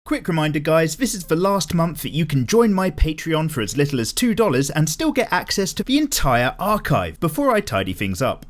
Quick reminder guys, this is the last month that you can join my Patreon for as little as $2 and still get access to the entire archive before I tidy things up.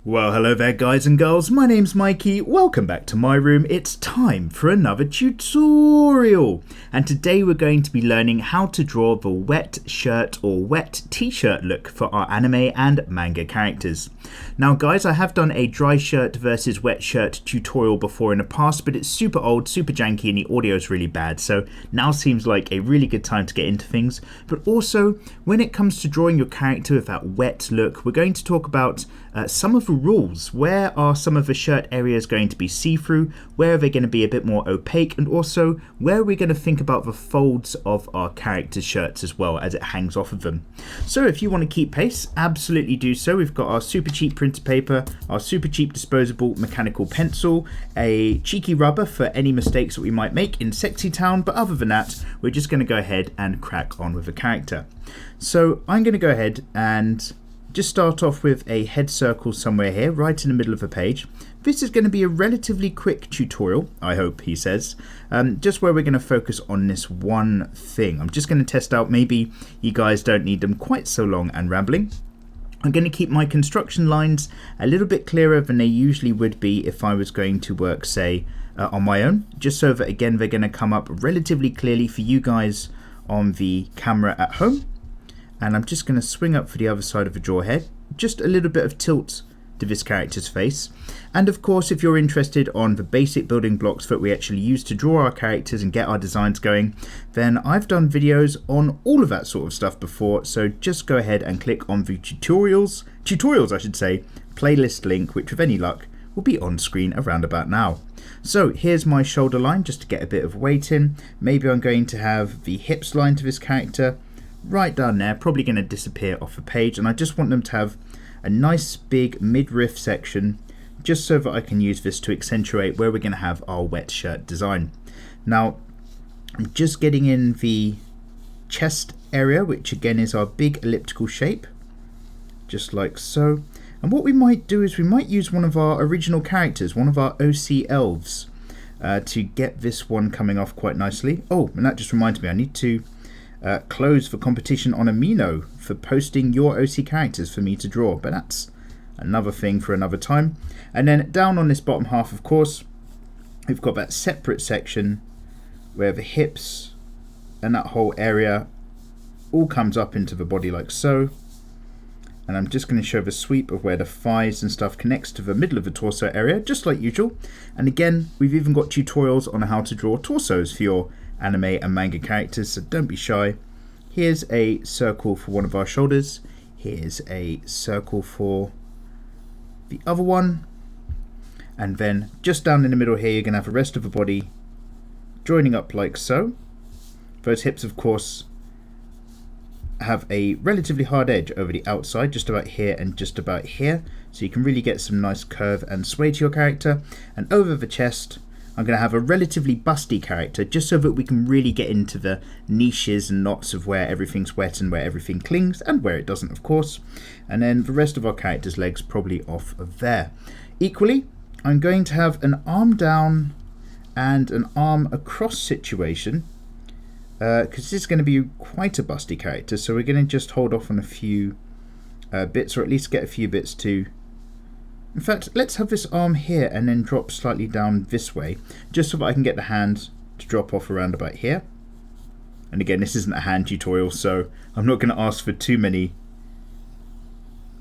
Well, hello there guys and girls, my name's Mikey, welcome back to my room. It's time for another tutorial. And today we're going to be learning how to draw the wet shirt or wet t-shirt look for our anime and manga characters. Now guys, I have done a dry shirt versus wet shirt tutorial before in the past, but it's super old, super janky and the audio is really bad, so now seems like a really good time to get into things. But also, when it comes to drawing your character with that wet look, we're going to talk about some of the rules. Where are some of the shirt areas going to be see-through? Where are they going to be a bit more opaque? And also, where are we going to think about the folds of our character's shirts as well as it hangs off of them? So if you want to keep pace, absolutely do so. We've got our super cheap printer paper, our super cheap disposable mechanical pencil, a cheeky rubber for any mistakes that we might make in Sexy Town, but other than that, we're just going to go ahead and crack on with the character. So I'm going to go ahead and just start off with a head circle somewhere here, right in the middle of the page. This is going to be a relatively quick tutorial, I hope, he says, just where we're going to focus on this one thing. I'm just going to test out, maybe you guys don't need them quite so long and rambling. I'm going to keep my construction lines a little bit clearer than they usually would be if I was going to work, say, on my own, just so that, again, they're going to come up relatively clearly for you guys on the camera at home. And I'm just going to swing up for the other side of the draw head, just a little bit of tilt to this character's face. And of course, if you're interested on the basic building blocks that we actually use to draw our characters and get our designs going, then I've done videos on all of that sort of stuff before, so just go ahead and click on the tutorials I should say, playlist link, which with any luck will be on screen around about now. So here's my shoulder line just to get a bit of weight in. Maybe I'm going to have the hips line to this character right down there, probably going to disappear off the page, and I just want them to have a nice big midriff section just so that I can use this to accentuate where we're going to have our wet shirt design. Now I'm just getting in the chest area, which again is our big elliptical shape, just like so. And what we might do is we might use one of our original characters, one of our OC elves, to get this one coming off quite nicely. Oh, and that just reminds me, I need to close the competition on Amino for posting your OC characters for me to draw, but that's another thing for another time. And then down on this bottom half, of course, we've got that separate section where the hips and that whole area all comes up into the body like so. And I'm just going to show the sweep of where the thighs and stuff connects to the middle of the torso area, just like usual. And again, we've even got tutorials on how to draw torsos for your anime and manga characters, so don't be shy. Here's a circle for one of our shoulders. Here's a circle for the other one. And then just down in the middle here, you're going to have the rest of the body joining up like so. Those hips, of course, have a relatively hard edge over the outside, just about here and just about here. So you can really get some nice curve and sway to your character. And over the chest, I'm going to have a relatively busty character, just so that we can really get into the niches and knots of where everything's wet and where everything clings, and where it doesn't, of course. And then the rest of our character's legs probably off of there. Equally, I'm going to have an arm down and an arm across situation, because this is going to be quite a busty character, so we're going to just hold off on a few bits, or at least get a few bits to... In fact, let's have this arm here and then drop slightly down this way, just so that I can get the hand to drop off around about here. And again, this isn't a hand tutorial, so I'm not going to ask for too many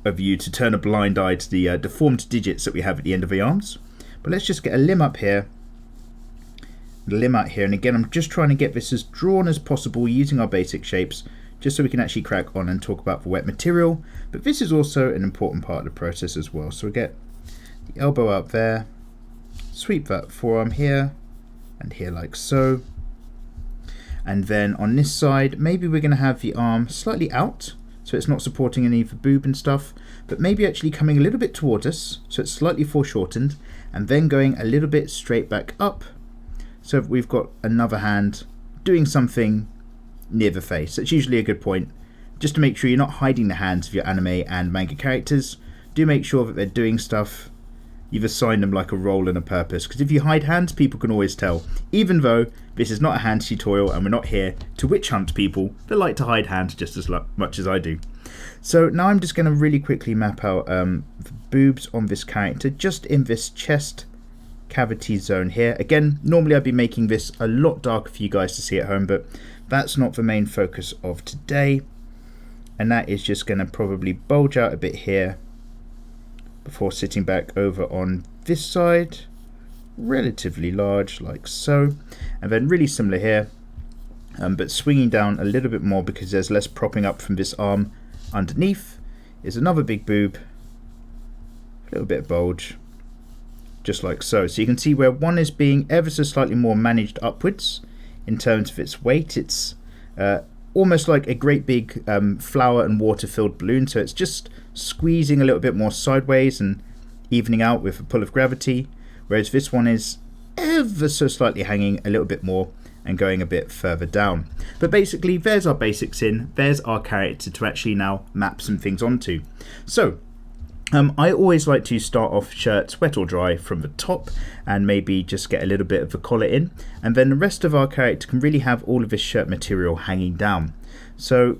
of you to turn a blind eye to the deformed digits that we have at the end of the arms. But let's just get a limb up here, a limb out here, and again, I'm just trying to get this as drawn as possible using our basic shapes, just so we can actually crack on and talk about the wet material. But this is also an important part of the process as well. So we get the elbow out there, sweep that forearm here and here like so. And then on this side, maybe we're going to have the arm slightly out, so it's not supporting any of the boob and stuff, but maybe actually coming a little bit towards us, so it's slightly foreshortened, and then going a little bit straight back up, so we've got another hand doing something near the face. That's usually a good point, just to make sure you're not hiding the hands of your anime and manga characters. Do make sure that they're doing stuff you've assigned them like a role and a purpose, because if you hide hands, people can always tell, even though this is not a hands tutorial and we're not here to witch hunt people that like to hide hands just as much as I do. So now I'm just going to really quickly map out the boobs on this character, just in this chest cavity zone here. Again, normally I'd be making this a lot darker for you guys to see at home, but that's not the main focus of today, and that is just going to probably bulge out a bit here before sitting back over on this side, relatively large like so, and then really similar here, but swinging down a little bit more because there's less propping up from this arm. Underneath is another big boob, a little bit of bulge, just like so. So you can see where one is being ever so slightly more managed upwards in terms of its weight. It's almost like a great big flour and water filled balloon, so it's just squeezing a little bit more sideways and evening out with a pull of gravity, whereas this one is ever so slightly hanging a little bit more and going a bit further down. But basically there's our basics in, there's our character to actually now map some things onto. So I always like to start off shirts wet or dry from the top and maybe just get a little bit of the collar in, and then the rest of our character can really have all of this shirt material hanging down. So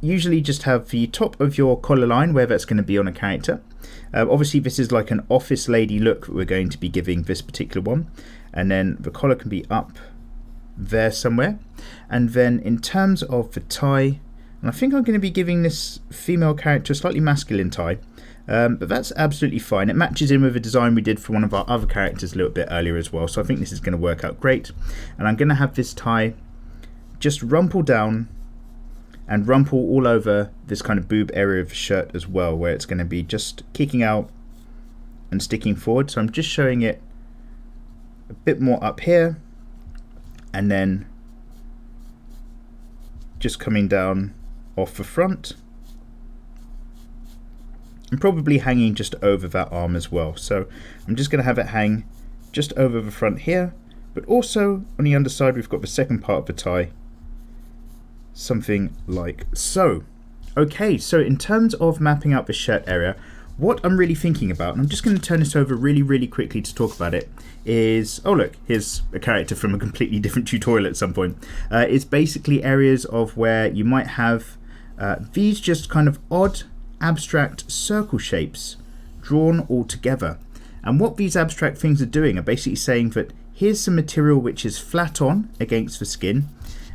usually just have the top of your collar line where that's going to be on a character. Obviously this is like an office lady look that we're going to be giving this particular one, and then the collar can be up there somewhere. And then in terms of the tie, and I think I'm going to be giving this female character a slightly masculine tie, but that's absolutely fine. It matches in with a design we did for one of our other characters a little bit earlier as well, so I think this is going to work out great. And I'm going to have this tie just rumple down and rumple all over this kind of boob area of the shirt as well, where it's going to be just kicking out and sticking forward. So I'm just showing it a bit more up here, and then just coming down off the front and probably hanging just over that arm as well. So I'm just going to have it hang just over the front here, but also on the underside we've got the second part of the tie, something like so. Okay, so in terms of mapping out the shirt area, what I'm really thinking about, and I'm just going to turn this over really quickly to talk about it, is, oh look, here's a character from a completely different tutorial at some point. It's basically areas of where you might have these just kind of odd abstract circle shapes drawn all together. And what these abstract things are doing are basically saying that here's some material which is flat on against the skin,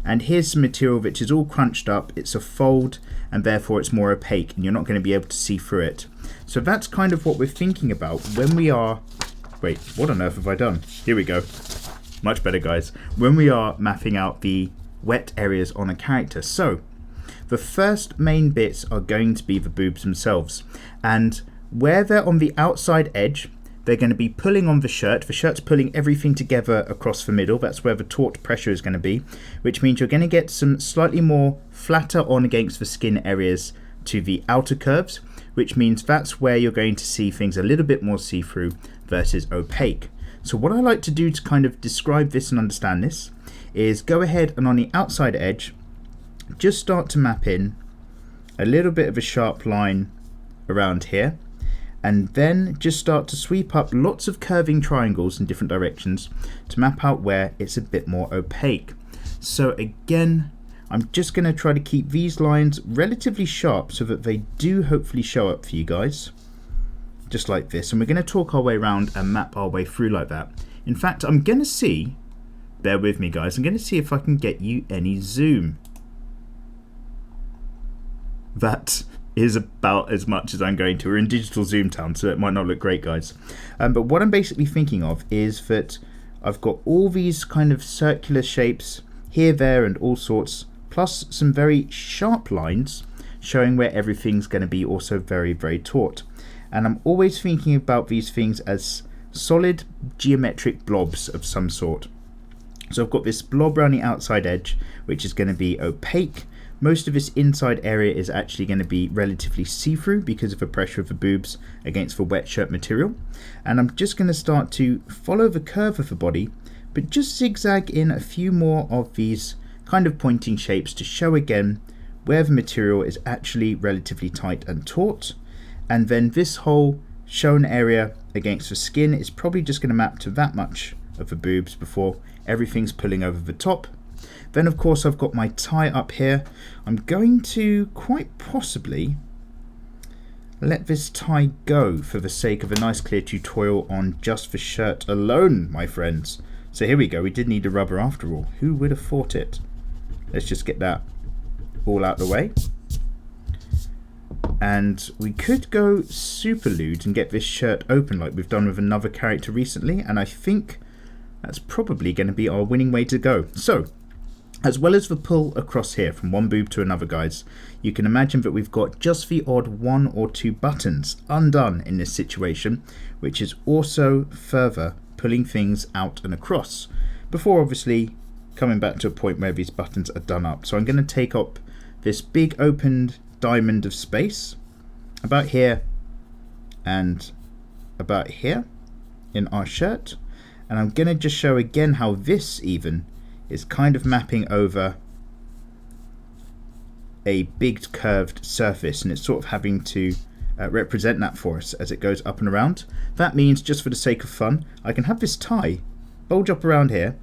and here's some material which is all crunched up, it's a fold, and therefore it's more opaque and you're not going to be able to see through it. So that's kind of what we're thinking about when we are, wait, what on earth have I done? Here we go. Much better, guys. When we are mapping out the wet areas on a character. So the first main bits are going to be the boobs themselves, and where they're on the outside edge, they're going to be pulling on the shirt. The shirt's pulling everything together across the middle. That's where the taut pressure is going to be, which means you're going to get some slightly more flatter on against the skin areas to the outer curves, which means that's where you're going to see things a little bit more see-through versus opaque. So what I like to do to kind of describe this and understand this is go ahead and on the outside edge, just start to map in a little bit of a sharp line around here, and then just start to sweep up lots of curving triangles in different directions to map out where it's a bit more opaque. So again, I'm just going to try to keep these lines relatively sharp so that they do hopefully show up for you guys, just like this. And we're going to talk our way around and map our way through like that. In fact, I'm going to see, bear with me guys, I'm going to see if I can get you any zoom. That is about as much as I'm going to. We're in digital zoom town, so it might not look great, guys. But what I'm basically thinking of is that I've got all these kind of circular shapes here, there, and all sorts, plus some very sharp lines showing where everything's going to be also very taut. And I'm always thinking about these things as solid geometric blobs of some sort. So I've got this blob around the outside edge, which is going to be opaque. Most of this inside area is actually going to be relatively see-through because of the pressure of the boobs against the wet shirt material. And I'm just going to start to follow the curve of the body, but just zigzag in a few more of these kind of pointing shapes to show again where the material is actually relatively tight and taut. And then this whole shown area against the skin, it's probably just going to map to that much of the boobs before everything's pulling over the top. Then of course I've got my tie up here. I'm going to quite possibly let this tie go for the sake of a nice clear tutorial on just the shirt alone, my friends. So here we go, we did need a rubber after all. Who would have thought it? Let's just get that all out of the way. And we could go super lewd and get this shirt open like we've done with another character recently, and I think that's probably going to be our winning way to go. So, as well as the pull across here from one boob to another, guys, you can imagine that we've got just the odd 1 or 2 buttons undone in this situation, which is also further pulling things out and across, before obviously coming back to a point where these buttons are done up. So I'm going to take up this big opened diamond of space about here and about here in our shirt, and I'm going to just show again how this even is kind of mapping over a big curved surface, and it's sort of having to represent that for us as it goes up and around. That means, just for the sake of fun, I can have this tie bulge up around here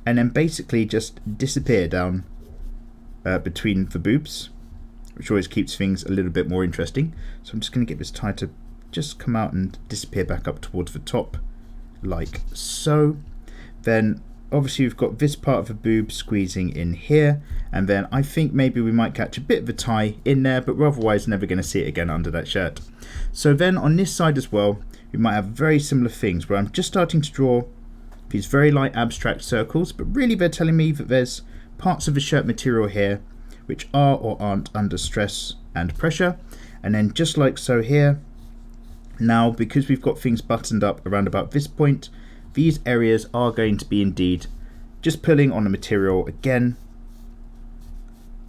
and then basically just disappear down between the boobs, which always keeps things a little bit more interesting. So I'm just going to get this tie to just come out and disappear back up towards the top, like so. Then obviously we've got this part of the boob squeezing in here, and then I think maybe we might catch a bit of a tie in there, but we're otherwise never going to see it again under that shirt. So then on this side as well, we might have very similar things where I'm just starting to draw these very light abstract circles, but really they're telling me that there's parts of the shirt material here which are or aren't under stress and pressure. And then just like so here, now because we've got things buttoned up around about this point, these areas are going to be indeed just pulling on the material again,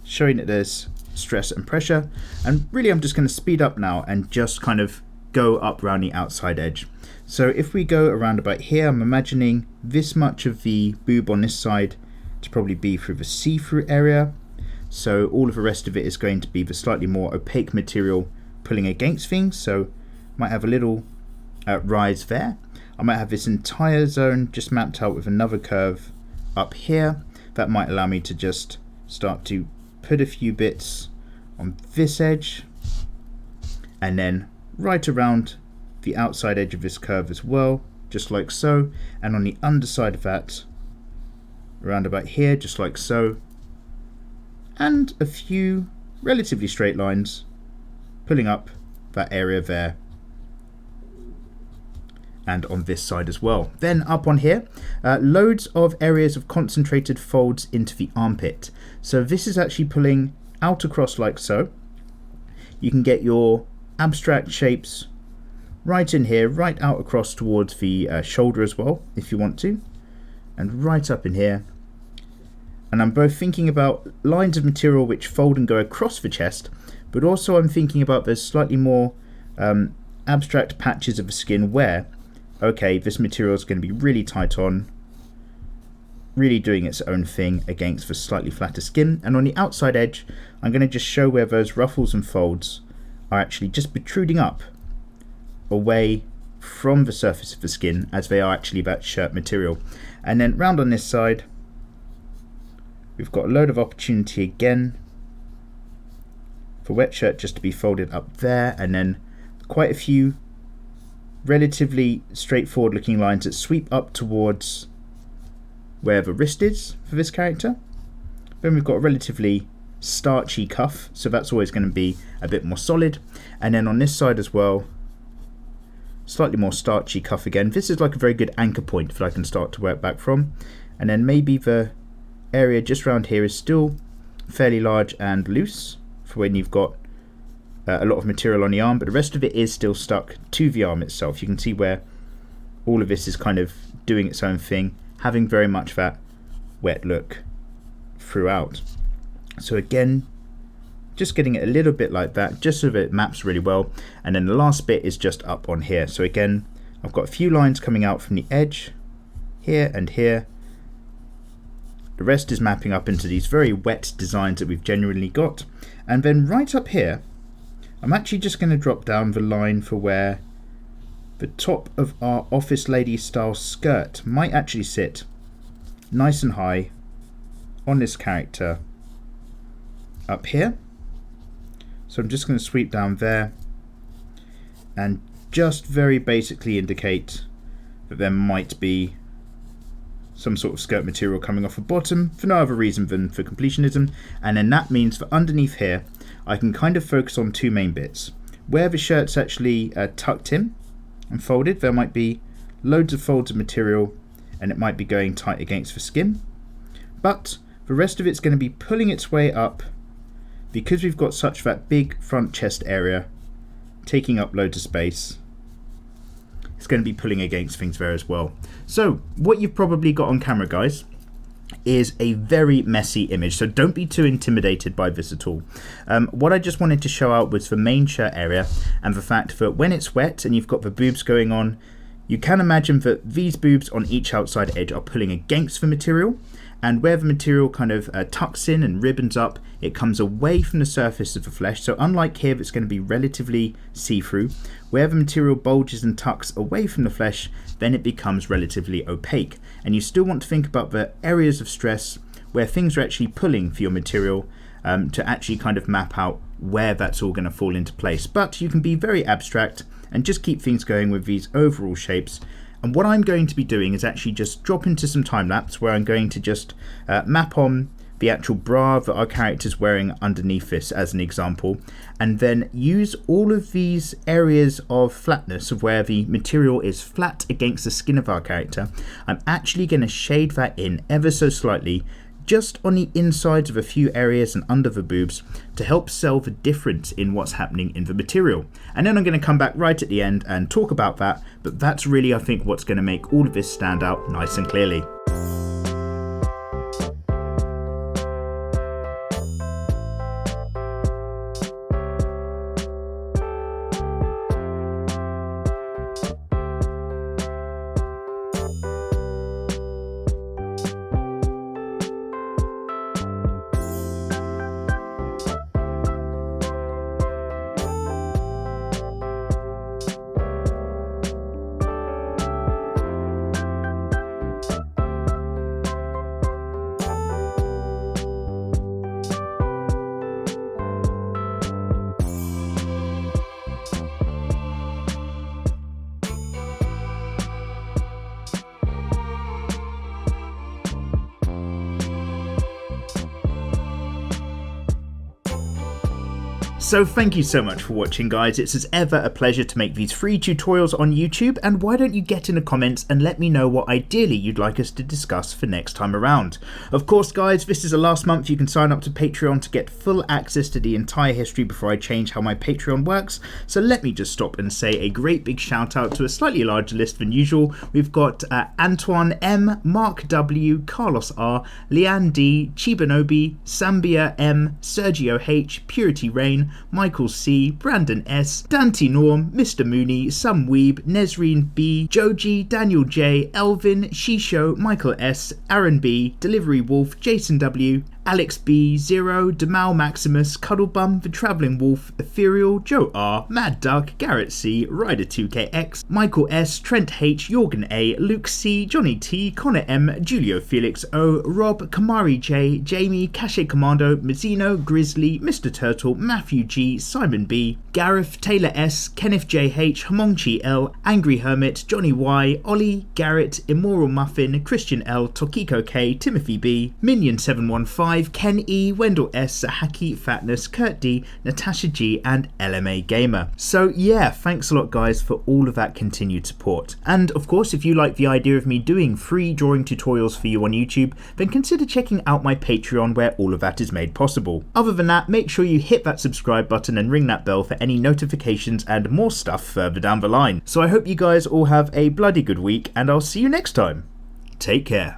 showing that there's stress and pressure. And really I'm just going to speed up now and just kind of go up around the outside edge. So if we go around about here, I'm imagining this much of the boob on this side to probably be through the see-through area. So all of the rest of it is going to be the slightly more opaque material pulling against things. So might have a little rise there. I might have this entire zone just mapped out with another curve up here. That might allow me to just start to put a few bits on this edge, and then right around the outside edge of this curve as well, just like so. And on the underside of that, around about here, just like so. And a few relatively straight lines pulling up that area there, and on this side as well. Then up on here, loads of areas of concentrated folds into the armpit. So this is actually pulling out across like so. You can get your abstract shapes right in here, right out across towards the shoulder as well, if you want to, and right up in here. And I'm both thinking about lines of material which fold and go across the chest, but also I'm thinking about those slightly more abstract patches of the skin where, okay, this material is going to be really tight on, really doing its own thing against the slightly flatter skin. And on the outside edge, I'm going to just show where those ruffles and folds are actually just protruding up away from the surface of the skin, as they are actually that shirt material. And then round on this side, we've got a load of opportunity again for wet shirt just to be folded up there, and then quite a few relatively straightforward looking lines that sweep up towards where the wrist is for this character. Then we've got a relatively starchy cuff, so that's always going to be a bit more solid. And then on this side as well, slightly more starchy cuff again. This is like a very good anchor point that I can start to work back from. And then maybe the area just around here is still fairly large and loose for when you've got a lot of material on the arm, but the rest of it is still stuck to the arm itself. You can see where all of this is kind of doing its own thing, having very much that wet look throughout. So again, just getting it a little bit like that, just so that it maps really well. And then the last bit is just up on here. So again, I've got a few lines coming out from the edge here and here. The rest is mapping up into these very wet designs that we've genuinely got. And then right up here, I'm actually just going to drop down the line for where the top of our office lady style skirt might actually sit nice and high on this character up here. So I'm just going to sweep down there and just very basically indicate that there might be some sort of skirt material coming off the bottom for no other reason than for completionism. And then that means for underneath here I can kind of focus on two main bits. Where the shirt's actually tucked in and folded, there might be loads of folds of material and it might be going tight against the skin, but the rest of it's going to be pulling its way up because we've got such that big front chest area taking up loads of space. It's going to be pulling against things there as well. So what you've probably got on camera, guys, is a very messy image, so don't be too intimidated by this at all. What I just wanted to show out was the main shirt area and the fact that when it's wet and you've got the boobs going on, you can imagine that these boobs on each outside edge are pulling against the material, and where the material kind of tucks in and ribbons up, it comes away from the surface of the flesh. So unlike here, it's going to be relatively see-through. Where the material bulges and tucks away from the flesh, then it becomes relatively opaque. And you still want to think about the areas of stress where things are actually pulling for your material to actually kind of map out where that's all going to fall into place. But you can be very abstract and just keep things going with these overall shapes. And what I'm going to be doing is actually just drop into some time lapse where I'm going to just map on the actual bra that our character's wearing underneath this as an example, and then use all of these areas of flatness of where the material is flat against the skin of our character. I'm actually going to shade that in ever so slightly just on the insides of a few areas and under the boobs to help sell the difference in what's happening in the material. And then I'm going to come back right at the end and talk about that, but that's really, I think, what's going to make all of this stand out nice and clearly. So thank you so much for watching, guys. It's as ever a pleasure to make these free tutorials on YouTube, and why don't you get in the comments and let me know what ideally you'd like us to discuss for next time around. Of course, guys, this is the last month you can sign up to Patreon to get full access to the entire history before I change how my Patreon works. So let me just stop and say a great big shout out to a slightly larger list than usual. We've got Antoine M, Mark W, Carlos R, Leanne D, Chibanobi, Sambia M, Sergio H, Purity Rain, Michael C, Brandon S, Dante Norm, Mr. Mooney, Some Weeb, Nesreen B, Joji, Daniel J, Elvin, Shisho, Michael S, Aaron B, Delivery Wolf, Jason W, Alex B, Zero, Demal Maximus, Cuddlebum, The Travelling Wolf, Ethereal, Joe R, Mad Duck, Garrett C, Ryder 2KX, Michael S, Trent H, Jorgen A, Luke C, Johnny T, Connor M, Julio Felix O, Rob, Kamari J, Jamie, Cache Commando, Mazzino, Grizzly, Mr. Turtle, Matthew G, Simon B, Gareth, Taylor S, Kenneth J H, Homonchi L, Angry Hermit, Johnny Y, Ollie, Garrett, Immoral Muffin, Christian L, Tokiko K, Timothy B, Minion 715, Ken E, Wendell S, Sahaki Fatness, Kurt D, Natasha G, and LMA Gamer. So yeah, thanks a lot, guys, for all of that continued support. And of course, if you like the idea of me doing free drawing tutorials for you on YouTube, then consider checking out my Patreon, where all of that is made possible. Other than that, make sure you hit that subscribe button and ring that bell for any notifications and more stuff further down the line. So I hope you guys all have a bloody good week, and I'll see you next time. Take care.